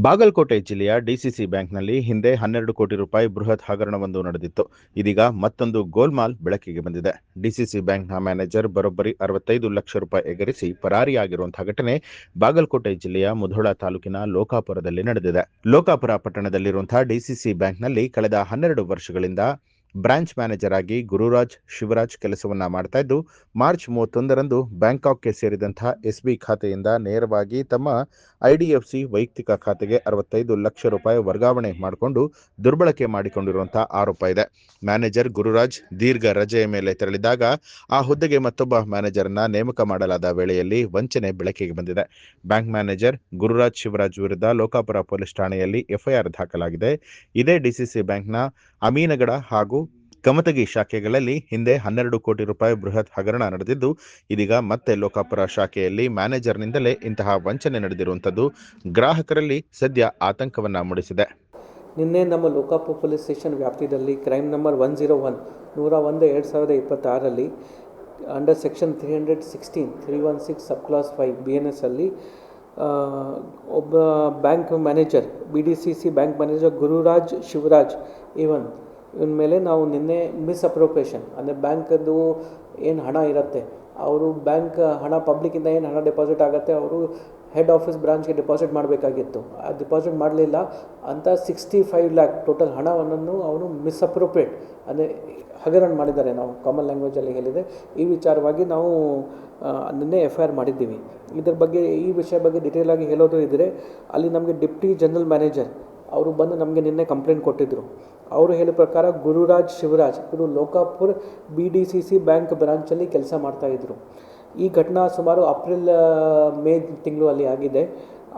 ಬಾಗಲಕೋಟೆ ಜಿಲ್ಲೆಯ ಡಿಸಿಸಿ ಬ್ಯಾಂಕ್ನಲ್ಲಿ ಹಿಂದೆ 12 ಕೋಟಿ ರೂಪಾಯಿ ಬೃಹತ್ ಹಗರಣವೊಂದು ನಡೆದಿತ್ತು. ಇದೀಗ ಮತ್ತೊಂದು ಗೋಲ್ಮಾಲ್ ಬೆಳಕಿಗೆ ಬಂದಿದೆ. ಡಿಸಿಸಿ ಬ್ಯಾಂಕ್ನ ಮ್ಯಾನೇಜರ್ ಬರೋಬ್ಬರಿ 65 ಲಕ್ಷ ರೂಪಾಯಿ ಎಗರಿಸಿ ಪರಾರಿಯಾಗಿರುವಂತಹ ಘಟನೆ ಬಾಗಲಕೋಟೆ ಜಿಲ್ಲೆಯ ಮುಧೋಳ ತಾಲೂಕಿನ ಲೋಕಾಪುರದಲ್ಲಿ ನಡೆದಿದೆ. ಲೋಕಾಪುರ ಪಟ್ಟಣದಲ್ಲಿರುವಂತಹ ಡಿಸಿಸಿ ಬ್ಯಾಂಕ್ನಲ್ಲಿ ಕಳೆದ 12 ವರ್ಷಗಳಿಂದ ಬ್ರಾಂಚ್ ಮ್ಯಾನೇಜರ್ ಆಗಿ ಗುರುರಾಜ್ ಶಿವರಾಜ್ ಕೆಲಸವನ್ನ ಮಾಡ್ತಾ ಇದ್ದು, ಮಾರ್ಚ್ 31ರಂದು ಬ್ಯಾಂಕಾಕ್ಗೆ ಸೇರಿದಂತಹ ಎಸ್ಬಿ ಖಾತೆಯಿಂದ ನೇರವಾಗಿ ತಮ್ಮ ಐಡಿಎಫ್ಸಿ ವೈಯಕ್ತಿಕ ಖಾತೆಗೆ 65 ಲಕ್ಷ ರೂಪಾಯಿ ವರ್ಗಾವಣೆ ಮಾಡಿಕೊಂಡು ದುರ್ಬಳಕೆ ಮಾಡಿಕೊಂಡಿರುವಂತಹ ಆರೋಪ ಇದೆ. ಮ್ಯಾನೇಜರ್ ಗುರುರಾಜ್ ದೀರ್ಘ ರಜೆಯ ಮೇಲೆ ತೆರಳಿದಾಗ ಆ ಹುದ್ದೆಗೆ ಮತ್ತೊಬ್ಬ ಮ್ಯಾನೇಜರ್ನ ನೇಮಕ ಮಾಡಲಾದ ವೇಳೆಯಲ್ಲಿ ವಂಚನೆ ಬೆಳಕಿಗೆ ಬಂದಿದೆ. ಬ್ಯಾಂಕ್ ಮ್ಯಾನೇಜರ್ ಗುರುರಾಜ್ ಶಿವರಾಜ್ ವಿರುದ್ಧ ಲೋಕಾಪುರ ಪೊಲೀಸ್ ಠಾಣೆಯಲ್ಲಿ ಎಫ್ಐಆರ್ ದಾಖಲಾಗಿದೆ. ಇದೇ ಡಿಸಿಸಿ ಬ್ಯಾಂಕ್ನ ಅಮೀನಗಡ ಹಾಗೂ ಕಮತಗಿ ಶಾಖೆಗಳಲ್ಲಿ ಹಿಂದೆ 12 ಕೋಟಿ ರೂಪಾಯಿ ಬೃಹತ್ ಹಗರಣ ನಡೆದಿದ್ದು, ಇದೀಗ ಮತ್ತೆ ಲೋಕಾಪುರ ಶಾಖೆಯಲ್ಲಿ ಮ್ಯಾನೇಜರ್ನಿಂದಲೇ ಇಂತಹ ವಂಚನೆ ನಡೆದಿರುವಂಥದ್ದು ಗ್ರಾಹಕರಲ್ಲಿ ಸದ್ಯ ಆತಂಕವನ್ನ ಮೂಡಿಸಿದೆ. ನಿನ್ನೆ ನಮ್ಮ ಲೋಕಾಪುರ ಪೊಲೀಸ್ ಸ್ಟೇಷನ್ ವ್ಯಾಪ್ತಿಯಲ್ಲಿ ಕ್ರೈಮ್ ನಂಬರ್ 101/2026ರಲ್ಲಿ under section 316 sub clause 5 BNS ಅಲ್ಲಿ ಒಬ್ಬ bank manager BDCC bank manager Gururaj Shivaraj ಇವನ್ ಮೇಲೆ ನಾವು ನಿನ್ನೆ ಮಿಸ್ಅಪ್ರೋಪ್ರಿಯೇಷನ್ ಅಂದರೆ ಬ್ಯಾಂಕದ್ದು ಏನು ಹಣ ಇರುತ್ತೆ, ಅವರು ಬ್ಯಾಂಕ್ ಹಣ ಪಬ್ಲಿಕ್ಕಿಂದ ಏನು ಹಣ ಡೆಪಾಸಿಟ್ ಆಗುತ್ತೆ ಅವರು ಹೆಡ್ ಆಫೀಸ್ ಬ್ರಾಂಚ್ಗೆ ಡೆಪಾಸಿಟ್ ಮಾಡಬೇಕಾಗಿತ್ತು. ಆ ಡೆಪಾಸಿಟ್ ಮಾಡಲಿಲ್ಲ ಅಂತ 65 ಲ್ಯಾಕ್ ಟೋಟಲ್ ಹಣವನ್ನು ಅವನು ಮಿಸ್ಅಪ್ರೋಪ್ರಿಯೇಟ್ ಅಂದರೆ ಹಗರಣ ಮಾಡಿದ್ದಾರೆ. ನಾವು ಕಾಮನ್ ಲ್ಯಾಂಗ್ವೇಜಲ್ಲಿ ಹೇಳಿದೆ. ಈ ವಿಚಾರವಾಗಿ ನಾವು ನಿನ್ನೆ FIR ಮಾಡಿದ್ದೀವಿ. ಇದರ ಬಗ್ಗೆ ಈ ವಿಷಯ ಬಗ್ಗೆ ಡಿಟೇಲ್ ಆಗಿ ಹೇಳೋದು ಇದ್ದರೆ, ಅಲ್ಲಿ ನಮಗೆ ಡಿಪ್ಟಿ ಜನರಲ್ ಮ್ಯಾನೇಜರ್ ಅವರು ಬಂದು ನಮಗೆ ನಿನ್ನೆ ಕಂಪ್ಲೇಂಟ್ ಕೊಟ್ಟಿದ್ದರು. ಅವರು ಹೇಳಿದ ಪ್ರಕಾರ ಗುರುರಾಜ್ ಶಿವರಾಜ್ ಇವರು ಲೋಕಾಪುರ್ BDCC ಬ್ಯಾಂಕ್ ಬ್ರಾಂಚಲ್ಲಿ ಕೆಲಸ ಮಾಡ್ತಾಯಿದ್ರು. ಈ ಘಟನಾ ಸುಮಾರು ಮೇ ತಿಂಗಳು ಅಲ್ಲಿ ಆಗಿದೆ.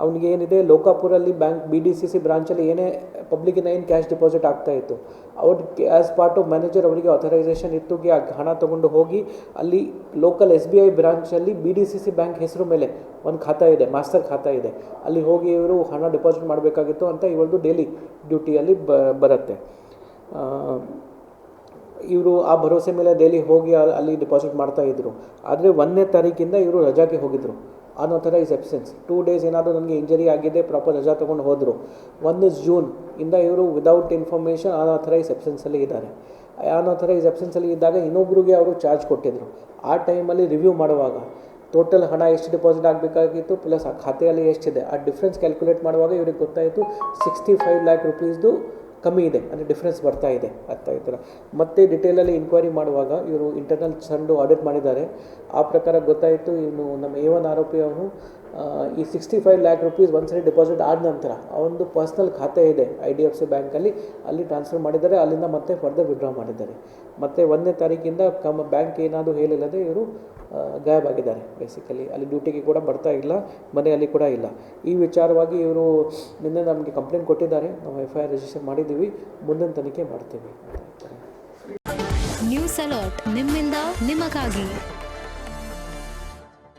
ಅವನಿಗೆ ಏನಿದೆ, ಲೋಕಾಪುರಲ್ಲಿ ಬ್ಯಾಂಕ್ BDCC ಬ್ರಾಂಚಲ್ಲಿ ಏನೇ ಪಬ್ಲಿಕ್ಕಿಂದ ಏನು ಕ್ಯಾಶ್ ಡಿಪಾಸಿಟ್ ಆಗ್ತಾಯಿತ್ತು, ಅವ್ರಿಗೆ ಆ್ಯಸ್ ಪಾರ್ಟ್ ಆಫ್ ಮ್ಯಾನೇಜರ್ ಅವರಿಗೆ ಆಥರೈಸೇಷನ್ ಇತ್ತು ಆ ಹಣ ತೊಗೊಂಡು ಹೋಗಿ ಅಲ್ಲಿ ಲೋಕಲ್ SBI ಬ್ರಾಂಚಲ್ಲಿ BDCC ಬ್ಯಾಂಕ್ ಹೆಸರು ಮೇಲೆ ಒಂದು ಖಾತಾ ಇದೆ, ಮಾಸ್ಟರ್ ಖಾತಾ ಇದೆ, ಅಲ್ಲಿ ಹೋಗಿ ಇವರು ಹಣ ಡೆಪಾಸಿಟ್ ಮಾಡಬೇಕಾಗಿತ್ತು ಅಂತ ಇವ್ರದ್ದು ಡೈಲಿ ಡ್ಯೂಟಿಯಲ್ಲಿ ಬರುತ್ತೆ. ಇವರು ಆ ಭರವಸೆ ಮೇಲೆ ಡೈಲಿ ಹೋಗಿ ಅಲ್ಲಿ ಡಿಪಾಸಿಟ್ ಮಾಡ್ತಾಯಿದ್ರು. ಆದರೆ 1ನೇ ತಾರೀಕಿಂದ ಇವರು ರಜಾಗೆ ಹೋಗಿದ್ದರು. ಅನ್ಅಥರೈಸ್ ಅಬ್ಸೆನ್ಸ್ 2 ಡೇಸ್ ಏನಾದರೂ ನನಗೆ ಇಂಜರಿ ಆಗಿದೆ, ಪ್ರಾಪರ್ ರಜಾ ತೊಗೊಂಡು ಹೋದರು. 1 ಜೂನ್ ಇಂದ ಇವರು ವಿದೌಟ್ ಇನ್ಫಾರ್ಮೇಷನ್ ಅನ್ಅಥರೈಸ್ ಅಬ್ಸೆನ್ಸಲ್ಲಿ ಇದ್ದಾರೆ. ಅನ್ಅಥರೈಸ್ ಅಬ್ಸೆನ್ಸಲ್ಲಿ ಇದ್ದಾಗ ಇನ್ನೊಬ್ಬರಿಗೆ ಅವರು ಚಾರ್ಜ್ ಕೊಟ್ಟಿದ್ದರು. ಆ ಟೈಮಲ್ಲಿ ರಿವ್ಯೂ ಮಾಡುವಾಗ ಟೋಟಲ್ ಹಣ ಎಷ್ಟು ಡಿಪಾಸಿಟ್ ಆಗಬೇಕಾಗಿತ್ತು ಪ್ಲಸ್ ಆ ಖಾತೆಯಲ್ಲಿ ಎಷ್ಟಿದೆ ಆ ಡಿಫ್ರೆನ್ಸ್ ಕ್ಯಾಲ್ಕುಲೇಟ್ ಮಾಡುವಾಗ ಇವ್ರಿಗೆ ಗೊತ್ತಾಯಿತು 65 ಲ್ಯಾಕ್ ರುಪೀಸ್ದು ಕಮ್ಮಿ ಇದೆ, ಅಂದರೆ ಡಿಫ್ರೆನ್ಸ್ ಬರ್ತಾ ಇದೆ ಆಗ್ತಾ ಈ ಥರ. ಮತ್ತೆ ಡಿಟೇಲಲ್ಲಿ ಇನ್ಕ್ವೈರಿ ಮಾಡುವಾಗ ಇವರು ಇಂಟರ್ನಲ್ ಸಂಡು ಆಡಿಟ್ ಮಾಡಿದ್ದಾರೆ. ಆ ಪ್ರಕಾರ ಗೊತ್ತಾಯಿತು ಇವನು ನಮ್ಮ A1 ಆರೋಪಿ ಅವನು ಈ 65 ಲ್ಯಾಕ್ ರುಪೀಸ್ ಒಂದ್ಸರಿ ಡಿಪಾಸಿಟ್ ಆದ ನಂತರ ಅವನದು ಪರ್ಸ್ನಲ್ ಖಾತೆ ಇದೆ IDFC ಬ್ಯಾಂಕಲ್ಲಿ, ಅಲ್ಲಿ ಟ್ರಾನ್ಸ್ಫರ್ ಮಾಡಿದ್ದಾರೆ. ಅಲ್ಲಿಂದ ಮತ್ತೆ ಫರ್ದರ್ ವಿಡ್ರಾ ಮಾಡಿದ್ದಾರೆ. ಮತ್ತು 1ನೇ ತಾರೀಕಿಂದ ಬ್ಯಾಂಕ್ ಏನಾದರೂ ಹೇಳಿಲ್ಲದೆ ಇವರು ಗಾಯಬಾಗಿದ್ದಾರೆ. ಬೇಸಿಕಲಿ ಅಲ್ಲಿ ಡ್ಯೂಟಿಗೆ ಕೂಡ ಬರ್ತಾ ಇಲ್ಲ, ಮನೆಯಲ್ಲಿ ಕೂಡ ಇಲ್ಲ. ಈ ವಿಚಾರವಾಗಿ ಇವರು ನಿನ್ನೆ ನಮಗೆ ಕಂಪ್ಲೇಂಟ್ ಕೊಟ್ಟಿದ್ದಾರೆ. ನಾವು FIR ರಿಜಿಸ್ಟರ್ ಮಾಡಿದ್ದೀವಿ, ಮುಂದಿನ ತನಿಖೆ ಮಾಡ್ತೀವಿ. ನ್ಯೂಸ್ ಅಲರ್ಟ್ ನಿಮ್ಮಿಂದ ನಿಮಗಾಗಿ.